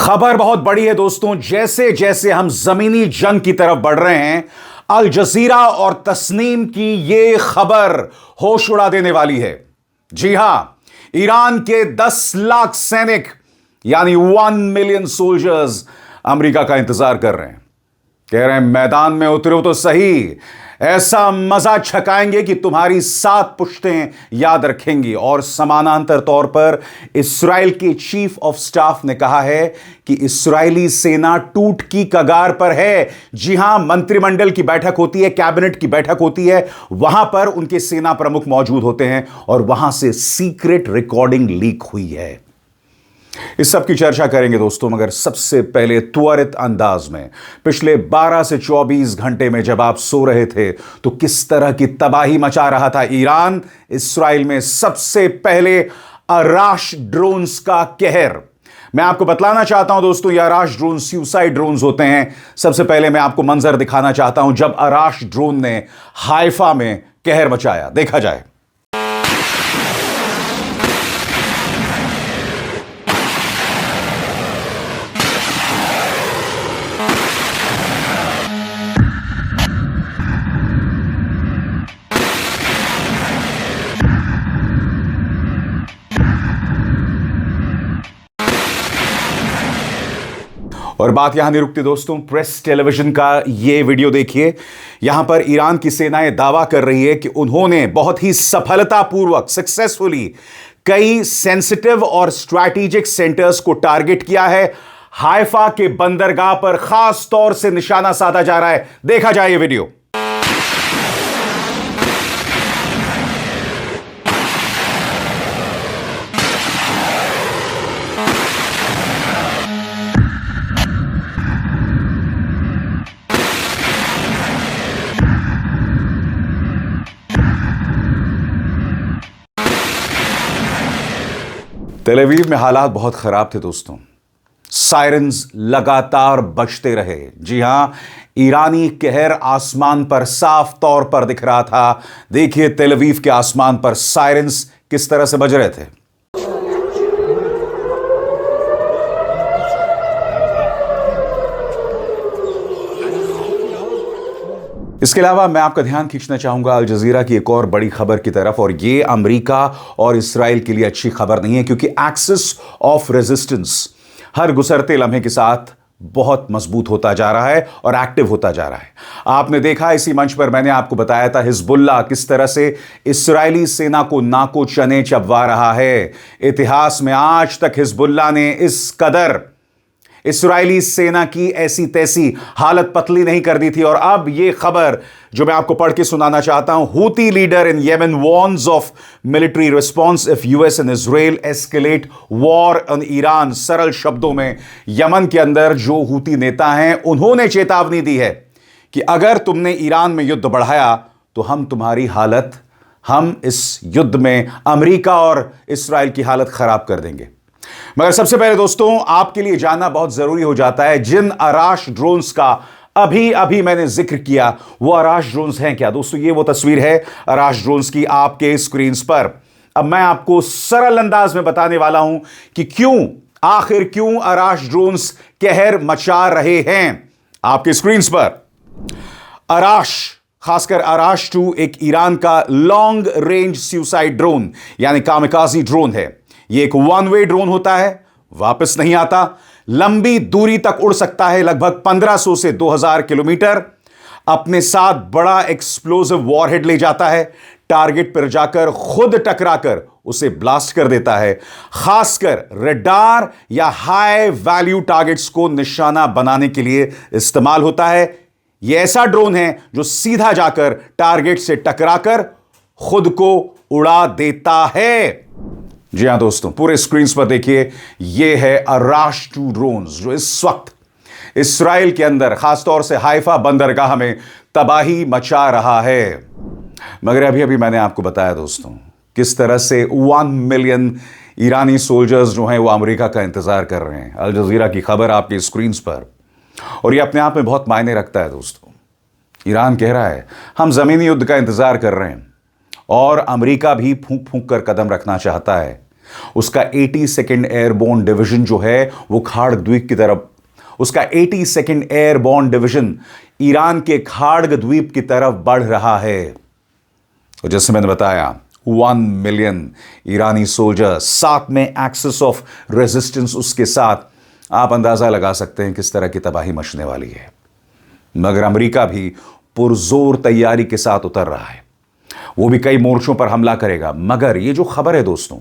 खबर बहुत बड़ी है दोस्तों। जैसे जैसे हम जमीनी जंग की तरफ बढ़ रहे हैं, अल जजीरा और तस्नीम की यह खबर होश उड़ा देने वाली है। जी हां, ईरान के 10 लाख सैनिक यानी 1 मिलियन सोल्जर्स अमेरिका का इंतजार कर रहे हैं। कह रहे हैं मैदान में उतरो तो सही, ऐसा मजा छकाएंगे कि तुम्हारी 7 पुश्तें याद रखेंगी। और समानांतर तौर पर इस्राएल के चीफ ऑफ स्टाफ ने कहा है कि इस्राएली सेना टूट की कगार पर है। जी हां, मंत्रिमंडल की बैठक होती है, कैबिनेट की बैठक होती है, वहां पर उनके सेना प्रमुख मौजूद होते हैं और वहां से सीक्रेट रिकॉर्डिंग लीक हुई है। इस सब की चर्चा करेंगे दोस्तों, मगर सबसे पहले त्वरित अंदाज में पिछले 12 से 24 घंटे में जब आप सो रहे थे तो किस तरह की तबाही मचा रहा था ईरान। इस्राएल में सबसे पहले अराश ड्रोन्स का कहर मैं आपको बतलाना चाहता हूं दोस्तों। ये अराश ड्रोन सुसाइड ड्रोन्स होते हैं। सबसे पहले मैं आपको मंजर दिखाना चाहता हूं जब अराश ड्रोन ने हाइफा में कहर मचाया। देखा जाए। और बात यहां नहीं रुकती दोस्तों, प्रेस टेलीविजन का यह वीडियो देखिए। यहां पर ईरान की सेनाएं दावा कर रही है कि उन्होंने बहुत ही सफलतापूर्वक सक्सेसफुली कई सेंसिटिव और स्ट्रैटेजिक सेंटर्स को टारगेट किया है। हाइफा के बंदरगाह पर खास तौर से निशाना साधा जा रहा है। देखा जाए ये वीडियो। तेल अवीव में हालात बहुत खराब थे दोस्तों। सायरन्स लगातार बजते रहे। जी हां, ईरानी कहर आसमान पर साफ तौर पर दिख रहा था। देखिए तेल अवीव के आसमान पर सायरन्स किस तरह से बज रहे थे। इसके अलावा मैं आपका ध्यान खींचना चाहूंगा अल जजीरा की एक और बड़ी खबर की तरफ। और ये अमेरिका और इस्राएल के लिए अच्छी खबर नहीं है, क्योंकि एक्सिस ऑफ रेजिस्टेंस हर गुजरते लम्हे के साथ बहुत मजबूत होता जा रहा है और एक्टिव होता जा रहा है। आपने देखा, इसी मंच पर मैंने आपको बताया था हिजबुल्लाह किस तरह से इस्राएली सेना को नाको चने चबवा रहा है। इतिहास में आज तक हिजबुल्लाह ने इस कदर इस्राएली सेना की ऐसी तैसी हालत पतली नहीं कर दी थी। और अब यह खबर जो मैं आपको पढ़ के सुनाना चाहता हूं, Houthi leader in Yemen warns of military response if US and Israel escalate war on Iran. सरल शब्दों में, यमन के अंदर जो हूती नेता हैं उन्होंने चेतावनी दी है कि अगर तुमने ईरान में युद्ध बढ़ाया तो हम तुम्हारी हालत, हम इस युद्ध में अमेरिका और इस्राएल की हालत खराब कर देंगे। मगर सबसे पहले दोस्तों, आपके लिए जानना बहुत जरूरी हो जाता है जिन अराश ड्रोन्स का अभी अभी मैंने जिक्र किया, वो अराश ड्रोन्स हैं क्या। दोस्तों, ये वो तस्वीर है अराश ड्रोन्स की आपके स्क्रीन पर। अब मैं आपको सरल अंदाज में बताने वाला हूं कि आखिर क्यों अराश ड्रोन्स कहर मचा रहे हैं। आपके स्क्रीन पर अराश, खासकर अराश 2 एक ईरान का लॉन्ग रेंज सुसाइड ड्रोन यानी कामिकाज़ी ड्रोन है। यह एक 1 वे ड्रोन होता है, वापस नहीं आता, लंबी दूरी तक उड़ सकता है, लगभग 1500 से 2000 किलोमीटर। अपने साथ बड़ा एक्सप्लोसिव वॉरहेड ले जाता है, टारगेट पर जाकर खुद टकराकर उसे ब्लास्ट कर देता है। खासकर रडार या हाई वैल्यू टारगेट्स को निशाना बनाने के लिए इस्तेमाल होता है। यह ऐसा ड्रोन है जो सीधा जाकर टारगेट से टकराकर खुद को उड़ा देता है। जी हां दोस्तों, पूरे स्क्रीन पर देखिए, यह है अराश 2 ड्रोन्स जो इस वक्त इस्राएल के अंदर खासतौर से हाइफा बंदरगाह में तबाही मचा रहा है। मगर अभी अभी मैंने आपको बताया दोस्तों किस तरह से 1 मिलियन ईरानी सोल्जर्स जो हैं वो अमेरिका का इंतजार कर रहे हैं। अल जजीरा की खबर आपके स्क्रीन पर, और यह अपने आप में बहुत मायने रखता है दोस्तों। ईरान कह रहा है हम जमीनी युद्ध का इंतजार कर रहे हैं और अमेरिका भी फूंक फूंक कर कदम रखना चाहता है। उसका 82nd एयरबोर्न डिवीजन जो है वो खाड़ द्वीप की तरफ, उसका 82nd एयरबोर्न डिवीजन ईरान के खाड़ग द्वीप की तरफ बढ़ रहा है। तो जैसे मैंने बताया 1 मिलियन ईरानी सोल्जर, साथ में एक्सिस ऑफ रेजिस्टेंस उसके साथ, आप अंदाजा लगा सकते हैं किस तरह की तबाही मचने वाली है। मगर अमेरिका भी पुरजोर तैयारी के साथ उतर रहा है, वो भी कई मोर्चों पर हमला करेगा। मगर ये जो खबर है दोस्तों,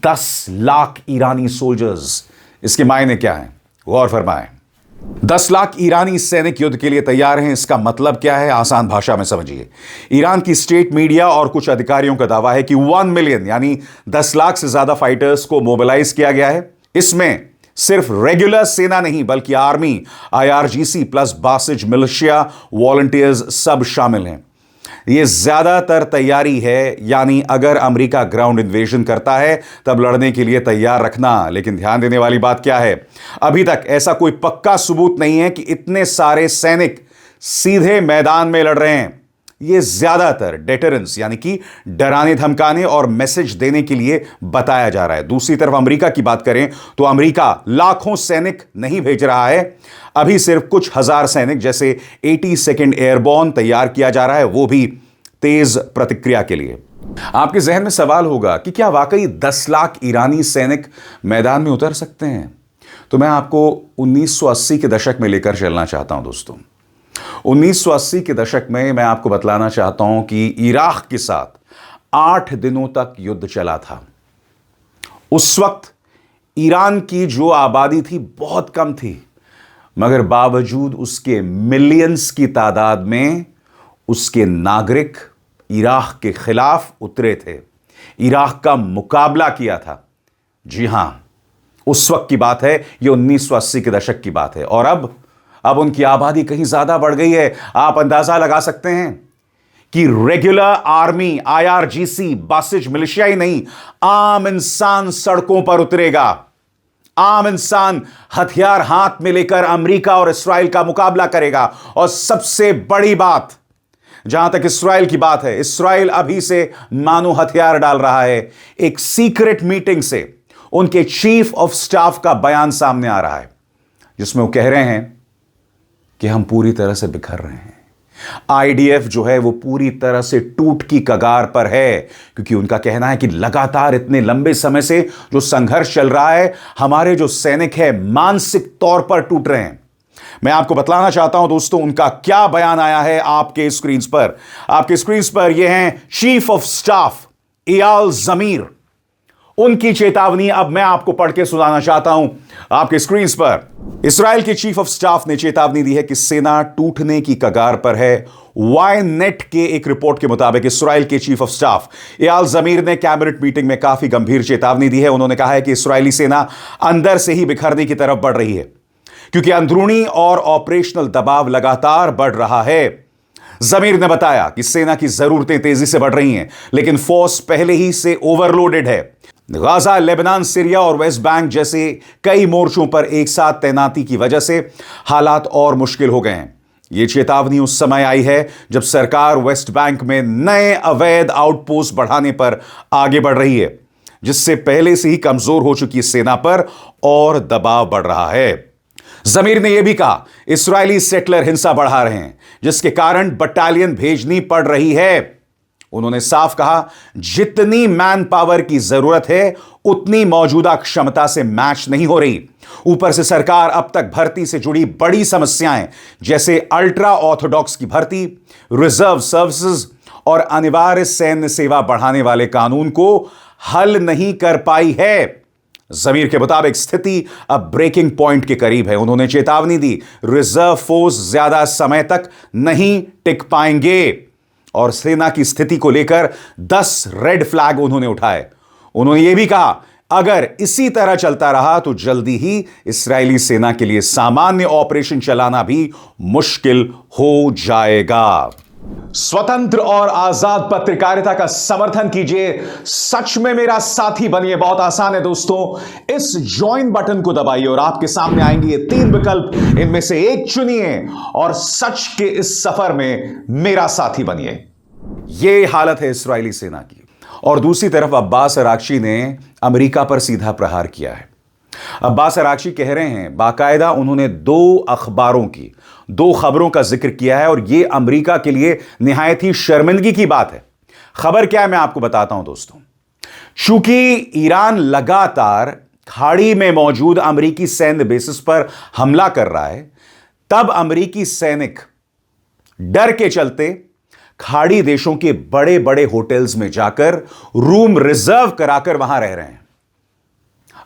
10 लाख ईरानी सोल्जर्स, इसके मायने क्या है? गौर फरमाएं। 10 लाख ईरानी सैनिक युद्ध के लिए तैयार हैं। इसका मतलब क्या है? आसान भाषा में समझिए। ईरान की स्टेट मीडिया और कुछ अधिकारियों का दावा है कि 1 मिलियन यानी 10 लाख से ज्यादा फाइटर्स को मोबिलाइज किया गया है। इसमें सिर्फ रेगुलर सेना नहीं बल्कि army, IRGC plus Basij militia, volunteers सब शामिल हैं। यह ज्यादातर तैयारी है, यानी अगर अमेरिका ग्राउंड इन्वेजन करता है तब लड़ने के लिए तैयार रखना। लेकिन ध्यान देने वाली बात क्या है, अभी तक ऐसा कोई पक्का सबूत नहीं है कि इतने सारे सैनिक सीधे मैदान में लड़ रहे हैं। यह ज्यादातर डेटरेंस यानी कि डराने धमकाने और मैसेज देने के लिए बताया जा रहा है। दूसरी तरफ अमेरिका की बात करें तो अमेरिका लाखों सैनिक नहीं भेज रहा है, अभी सिर्फ कुछ हजार सैनिक जैसे 82nd एयरबोर्न तैयार किया जा रहा है, वो भी तेज प्रतिक्रिया के लिए। आपके जहन में सवाल होगा कि क्या वाकई 10 लाख ईरानी सैनिक मैदान में उतर सकते हैं? तो मैं आपको 1980 के दशक में लेकर चलना चाहता हूं दोस्तों। 1980 के दशक में मैं आपको बतलाना चाहता हूं कि इराक के साथ 8 दिनों तक युद्ध चला था। उस वक्त ईरान की जो आबादी थी बहुत कम थी, मगर बावजूद उसके मिलियंस की तादाद में उसके नागरिक इराक के खिलाफ उतरे थे, इराक का मुकाबला किया था। जी हां, उस वक्त की बात है, यह 1980 के दशक की बात है। और अब उनकी आबादी कहीं ज्यादा बढ़ गई है। आप अंदाजा लगा सकते हैं कि regular army, IRGC, Basij militia ही नहीं, आम इंसान सड़कों पर उतरेगा। आम इंसान हथियार हाथ में लेकर अमेरिका और इस्राइल का मुकाबला करेगा। और सबसे बड़ी बात, जहां तक इस्राइल की बात है, इस्राइल अभी से मानो हथियार डाल रहा है। एक सीक्रेट मीटिंग से उनके चीफ ऑफ स्टाफ का बयान सामने आ रहा है, जिसमें वो कह रहे हैं कि हम पूरी तरह से बिखर रहे हैं। IDF जो है वो पूरी तरह से टूट की कगार पर है, क्योंकि उनका कहना है कि लगातार इतने लंबे समय से जो संघर्ष चल रहा है, हमारे जो सैनिक हैं मानसिक तौर पर टूट रहे हैं। मैं आपको बतलाना चाहता हूं दोस्तों, उनका क्या बयान आया है आपके स्क्रीन पर। आपके स्क्रीन पर ये हैं चीफ ऑफ स्टाफ एयाल ज़मीर। उनकी चेतावनी अब मैं आपको पढ़ के सुनाना चाहता हूं आपके स्क्रीन पर। इस्राएल के चीफ ऑफ स्टाफ ने चेतावनी दी है कि सेना टूटने की कगार पर है। वाईनेट के एक रिपोर्ट के मुताबिक इस्राएल के चीफ ऑफ स्टाफ एयाल ज़मीर ने कैबिनेट मीटिंग में काफी गंभीर चेतावनी दी है। उन्होंने कहा है कि इस्राएली सेना अंदर से ही बिखरने की तरफ बढ़ रही है, क्योंकि अंदरूनी और ऑपरेशनल दबाव लगातार बढ़ रहा है। ज़मीर ने बताया कि सेना की जरूरतें तेजी से बढ़ रही हैं, लेकिन फोर्स पहले ही से ओवरलोडेड है। गाजा, लेबनान, सीरिया और वेस्ट बैंक जैसे कई मोर्चों पर एक साथ तैनाती की वजह से हालात और मुश्किल हो गए हैं। यह चेतावनी उस समय आई है जब सरकार वेस्ट बैंक में नए अवैध आउटपोस्ट बढ़ाने पर आगे बढ़ रही है, जिससे पहले से ही कमजोर हो चुकी सेना पर और दबाव बढ़ रहा है। ज़मीर ने यह भी कहा इस्राएली सेटलर हिंसा बढ़ा रहे हैं, जिसके कारण बटालियन भेजनी पड़ रही है। उन्होंने साफ कहा जितनी मैन पावर की जरूरत है उतनी मौजूदा क्षमता से मैच नहीं हो रही। ऊपर से सरकार अब तक भर्ती से जुड़ी बड़ी समस्याएं जैसे अल्ट्रा ऑर्थोडॉक्स की भर्ती, रिजर्व सर्विसेज और अनिवार्य सैन्य सेवा बढ़ाने वाले कानून को हल नहीं कर पाई है। ज़मीर के मुताबिक स्थिति अब ब्रेकिंग पॉइंट के करीब है। उन्होंने चेतावनी दी रिजर्व फोर्स ज्यादा समय तक नहीं टिक पाएंगे और सेना की स्थिति को लेकर 10 रेड फ्लैग उन्होंने उठाए। उन्होंने यह भी कहा अगर इसी तरह चलता रहा तो जल्दी ही इस्राएली सेना के लिए सामान्य ऑपरेशन चलाना भी मुश्किल हो जाएगा। स्वतंत्र और आजाद पत्रकारिता का समर्थन कीजिए, सच में मेरा साथी बनिए। बहुत आसान है दोस्तों, इस ज्वाइन बटन को दबाइए और आपके सामने आएंगे ये 3 विकल्प, इनमें से एक चुनिए और सच के इस सफर में मेरा साथी बनिए। यह हालत है इस्राएली सेना की। और दूसरी तरफ अब्बास अरागची ने अमेरिका पर सीधा प्रहार किया है। अब्बास अरागची कह रहे हैं, बाकायदा उन्होंने 2 अखबारों की 2 खबरों का जिक्र किया है और यह अमेरिका के लिए निहायत ही शर्मिंदगी की बात है। खबर क्या है मैं आपको बताता हूं दोस्तों। चूंकि ईरान लगातार खाड़ी में मौजूद अमेरिकी सैन्य बेसिस पर हमला कर रहा है, तब अमेरिकी सैनिक डर के चलते खाड़ी देशों के बड़े बड़े होटल्स में जाकर रूम रिजर्व कराकर वहां रह रहे हैं।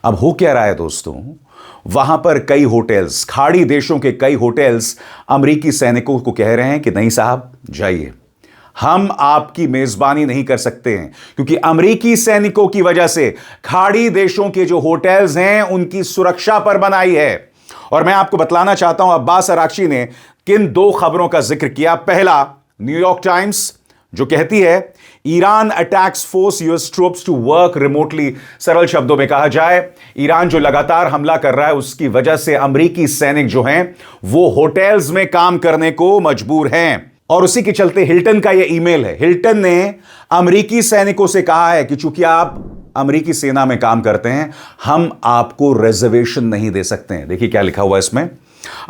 अब हो क्या रहा है दोस्तों, वहां पर कई होटल्स, खाड़ी देशों के कई होटल्स अमेरिकी सैनिकों को कह रहे हैं कि नहीं साहब जाइए, हम आपकी मेजबानी नहीं कर सकते हैं, क्योंकि अमेरिकी सैनिकों की वजह से खाड़ी देशों के जो होटल्स हैं उनकी सुरक्षा पर बनाई है। और मैं आपको बतलाना चाहता हूं अब्बास अरागची ने किन 2 खबरों का जिक्र किया। पहला, न्यूयॉर्क टाइम्स जो कहती है Iran attacks force US troops to work remotely. सरल शब्दों में कहा जाए, ईरान जो लगातार हमला कर रहा है उसकी वजह से अमेरिकी सैनिक जो हैं वो होटल्स में काम करने को मजबूर हैं। और उसी के चलते हिल्टन का यह ईमेल है। हिल्टन ने अमेरिकी सैनिकों से कहा है कि चूंकि आप अमेरिकी सेना में काम करते हैं, हम आपको रिजर्वेशन नहीं दे सकते हैं। देखिए क्या लिखा हुआ है इसमें।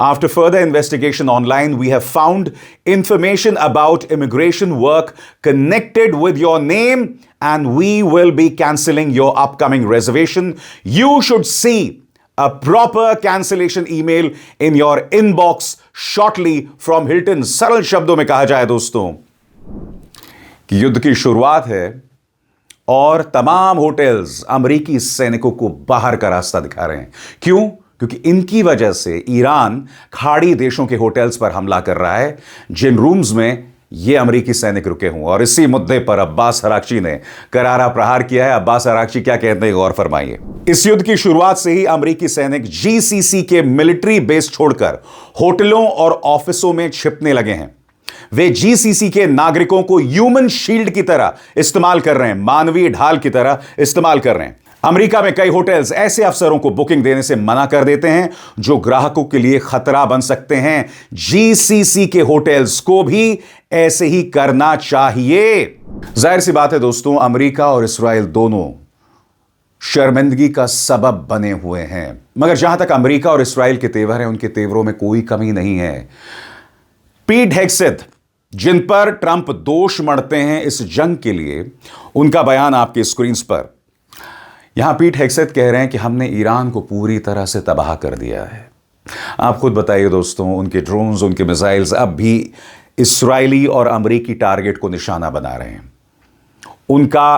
After further investigation online, we have found information about immigration work connected with your name and we will be canceling your upcoming reservation. You should see a proper cancellation email in your inbox shortly from Hilton. सरल शब्दों में कहा जाए दोस्तों कि युद्ध की शुरुआत है और तमाम होटल्स अमेरिकी सैनिकों को बाहर का रास्ता दिखा रहे हैं। क्यों? क्योंकि इनकी वजह से ईरान खाड़ी देशों के होटल्स पर हमला कर रहा है जिन रूम्स में ये अमेरिकी सैनिक रुके हों। और इसी मुद्दे पर अब्बास अरागची ने करारा प्रहार किया है। अब्बास अरागची क्या कहते हैं, गौर फरमाइए। इस युद्ध की शुरुआत से ही अमेरिकी सैनिक जीसीसी के मिलिट्री बेस छोड़कर होटलों और ऑफिसों में छिपने लगे हैं। वे जीसीसी के नागरिकों को ह्यूमन शील्ड की तरह इस्तेमाल कर रहे हैं, मानवीय ढाल की तरह इस्तेमाल कर रहे हैं। अमेरिका में कई होटल्स ऐसे अफसरों को बुकिंग देने से मना कर देते हैं जो ग्राहकों के लिए खतरा बन सकते हैं। जीसीसी के होटल्स को भी ऐसे ही करना चाहिए। जाहिर सी बात है दोस्तों, अमेरिका और इस्राइल दोनों शर्मिंदगी का सबब बने हुए हैं। मगर जहां तक अमेरिका और इस्राइल के तेवर हैं, उनके तेवरों में कोई कमी नहीं है। पीट हेग्सेथ, जिन पर ट्रंप दोष मढ़ते हैं इस जंग के लिए, उनका बयान आपके स्क्रीन पर। यहां पीट हेग्सेथ कह रहे हैं कि हमने ईरान को पूरी तरह से तबाह कर दिया है। आप खुद बताइए दोस्तों, उनके ड्रोन्स, उनके मिसाइल्स अब भी इस्राइली और अमेरिकी टारगेट को निशाना बना रहे हैं। उनका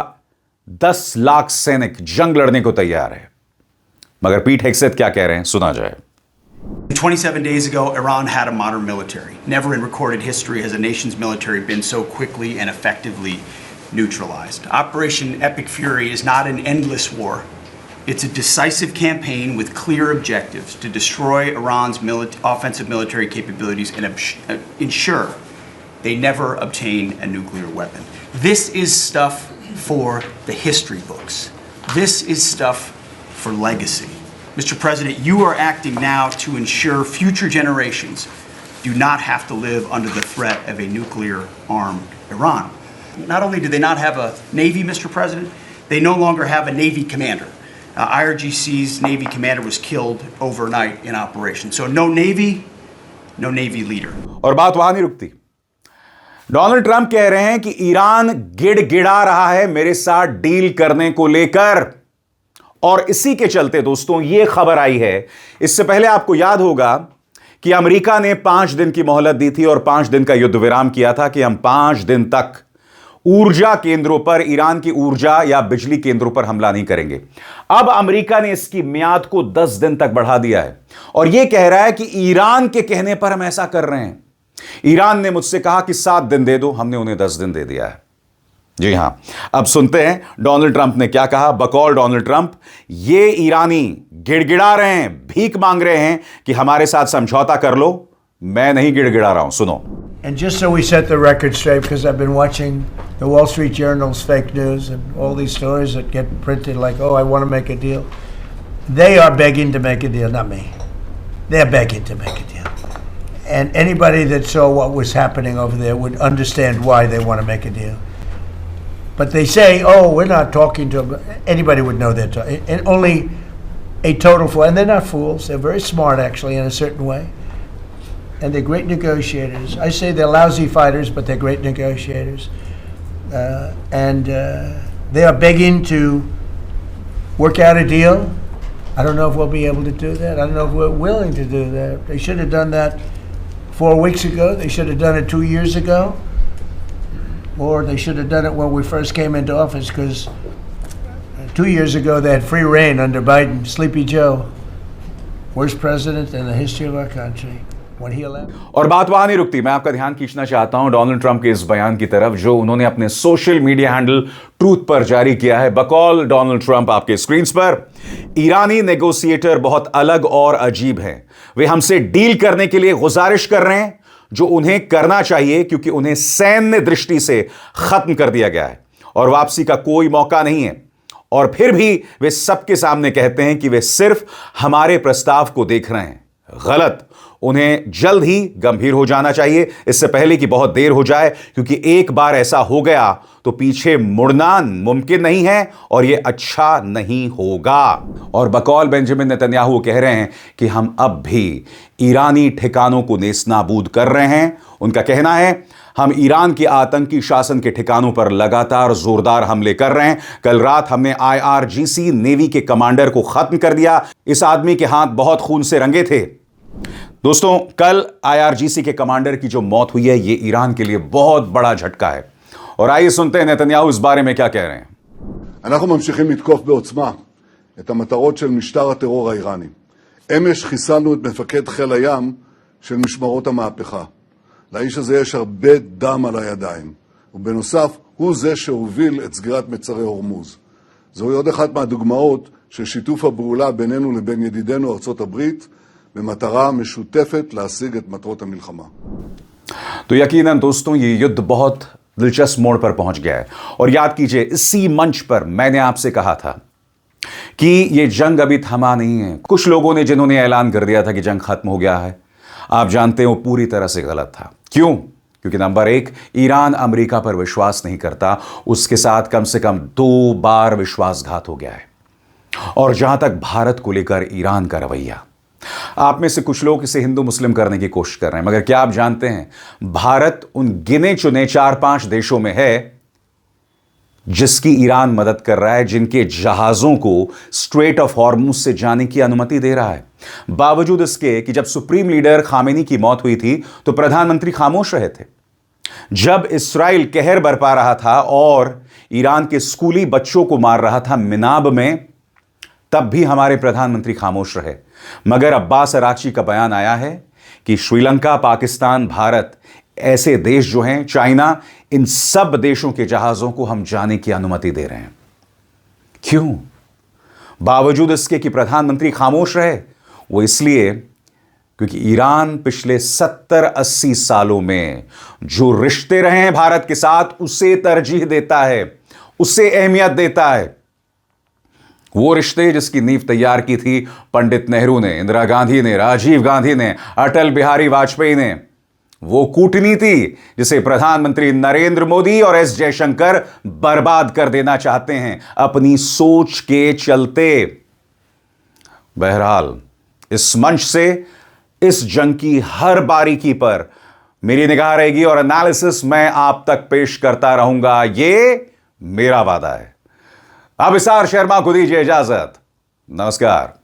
10 लाख सैनिक जंग लड़ने को तैयार है। मगर पीट हेग्सेथ क्या कह रहे हैं, सुना जाए। 27 days ago, Iran had a modern military. Never in recorded history has a nation's military been so quickly and effectively neutralized. Operation Epic Fury is not an endless war. It's a decisive campaign with clear objectives to destroy Iran's offensive military capabilities and ensure they never obtain a nuclear weapon. This is stuff for the history books. This is stuff for legacy. Mr. President, you are acting now to ensure future generations do not have to live under the threat of a nuclear-armed Iran. Not only do they not have a Navy, Mr. President, they no longer have a Navy commander. IRGC's Navy commander was killed overnight in operation. So no Navy leader. और बात वहां नहीं रुकती। Donald Trump कह रहे हैं कि Iran गिड़गिड़ा रहा है मेरे साथ डील करने को लेकर। और इसी के चलते दोस्तों यह खबर आई है। इससे पहले आपको याद होगा कि अमेरिका ने 5 दिन की मोहलत दी थी और 5 दिन का युद्ध विराम किया था कि हम 5 दिन तक ऊर्जा केंद्रों पर, ईरान की ऊर्जा या बिजली केंद्रों पर हमला नहीं करेंगे। अब अमेरिका ने इसकी मियाद को 10 दिन तक बढ़ा दिया है और यह कह रहा है कि ईरान के कहने पर हम ऐसा कर रहे हैं। ईरान ने मुझसे कहा कि 7 दिन दे दो, हमने उन्हें 10 दिन दे दिया है। जी हां, अब सुनते हैं डोनाल्ड ट्रंप ने क्या कहा। बकौल डोनाल्ड ट्रंप, ये ईरानी गिड़गिड़ा रहे हैं, भीख मांग रहे हैं कि हमारे साथ समझौता कर लो। मैं नहीं गिड़गिड़ा रहा हूं, सुनो। And just so we set the record straight, because I've been watching the Wall Street Journal's fake news and all these stories that get printed like, oh, I want to make a deal. They are begging to make a deal, not me. They're begging to make a deal. And anybody that saw what was happening over there would understand why they want to make a deal. But they say, oh, we're not talking to them. Anybody would know that. And only a total fool. And they're not fools. They're very smart, actually, in a certain way. And they're great negotiators. I say they're lousy fighters, but they're great negotiators. They are begging to work out a deal. I don't know if we'll be able to do that. I don't know if we're willing to do that. They should have done that 4 weeks ago. They should have done it 2 years ago. Or they should have done it when we first came into office, because 2 years ago they had free reign under Biden. Sleepy Joe, worst president in the history of our country. When he elected. और बात वहां नहीं रुकती। मैं आपका ध्यान खींचना चाहता हूं डोनाल्ड ट्रंप के इस बयान की तरफ जो उन्होंने अपने सोशल मीडिया हैंडल ट्रूथ पर जारी किया है। बकौल डोनाल्ड ट्रंप आपके स्क्रीन पर, ईरानी नेगोशिएटर बहुत अलग और अजीब हैं। वे हमसे डील करने के लिए गुजारिश कर रहे हैं जो उन्हें करना चाहिए, क्योंकि उन्हें सैन्य दृष्टि से खत्म कर दिया गया है और वापसी का कोई मौका नहीं है। और फिर भी वे सबके सामने कहते हैं कि वे सिर्फ हमारे प्रस्ताव को देख रहे हैं। गलत। उन्हें जल्द ही गंभीर हो जाना चाहिए, इससे पहले कि बहुत देर हो जाए, क्योंकि एक बार ऐसा हो गया तो पीछे मुड़ना मुमकिन नहीं है और यह अच्छा नहीं होगा। और बकौल बेंजामिन नेतन्याहू कह रहे हैं कि हम अब भी ईरानी ठिकानों को नेस्तनाबूद कर रहे हैं। उनका कहना है, हम ईरान के आतंकी शासन के ठिकानों पर लगातार जोरदार हमले कर रहे हैं। कल रात हमने IRGC नेवी के कमांडर को खत्म कर दिया। इस आदमी के हाथ बहुत खून से रंगे थे। दोस्तों, कल IRGC के कमांडर की जो मौत हुई है, यह ईरान के लिए बहुत बड़ा झटका है। और आइए सुनते हैं नेतन्याहू इस बारे में क्या कह रहे हैं। אנחנו ממשיכים לתקוף בעוצמה את המטרות של משטר הטרור האיראני. אמש חיסלנו את מפקד חיל הים של משמרות המהפכה. לאיש הזה יש הרבה דם על הידיים, ובנוסף הוא זה שהוביל את סגירת מצרי הורמוז. זוהי עוד אחת מהדוגמאות של שיתוף הפעולה בינינו לבין ידידינו ארצות הברית, במטרה משותפת להשיג את מטרות המלחמה. तो यकीनन दोस्तों, ये युद्ध बहुत दिलचस्प मोड़ पर पहुंच गया है। और याद कीजिए, इसी मंच पर मैंने आपसे कहा था कि यह जंग अभी थमा नहीं है। कुछ लोगों ने जिन्होंने ऐलान कर दिया था कि जंग खत्म हो गया है, आप जानते हैं वो पूरी तरह से गलत था। क्यों? क्योंकि नंबर एक, ईरान अमेरिका पर विश्वास नहीं करता। उसके साथ कम से कम 2 बार विश्वासघात हो गया है। और जहां तक भारत को लेकर ईरान का रवैया, आप में से कुछ लोग इसे हिंदू मुस्लिम करने की कोशिश कर रहे हैं, मगर क्या आप जानते हैं, भारत उन गिने चुने 4-5 देशों में है जिसकी ईरान मदद कर रहा है, जिनके जहाजों को स्ट्रेट ऑफ हॉर्मुज से जाने की अनुमति दे रहा है। बावजूद इसके कि जब सुप्रीम लीडर खामेनी की मौत हुई थी तो प्रधानमंत्री खामोश रहे थे। जब इस्राइल कहर बरपा रहा था और ईरान के स्कूली बच्चों को मार रहा था मिनाब में, तब भी हमारे प्रधानमंत्री खामोश रहे। मगर अब्बास अराक्ची का बयान आया है कि श्रीलंका, पाकिस्तान, भारत, ऐसे देश जो हैं, चाइना, इन सब देशों के जहाजों को हम जाने की अनुमति दे रहे हैं। क्यों? बावजूद इसके कि प्रधानमंत्री खामोश रहे, वो इसलिए क्योंकि ईरान पिछले 70-80 सालों में जो रिश्ते रहे हैं भारत के साथ, उसे तरजीह देता है, उसे अहमियत देता है। वो रिश्ते जिसकी नींव तैयार की थी पंडित नेहरू ने, इंदिरा गांधी ने, राजीव गांधी ने, अटल बिहारी वाजपेयी ने। वो कूटनीति जिसे प्रधानमंत्री नरेंद्र मोदी और एस जयशंकर बर्बाद कर देना चाहते हैं अपनी सोच के चलते। बहरहाल, इस मंच से इस जंग की हर बारीकी पर मेरी निगाह रहेगी और एनालिसिस मैं आप तक पेश करता रहूंगा, ये मेरा वादा है। अभिसार शर्मा को दीजिए इजाजत। नमस्कार।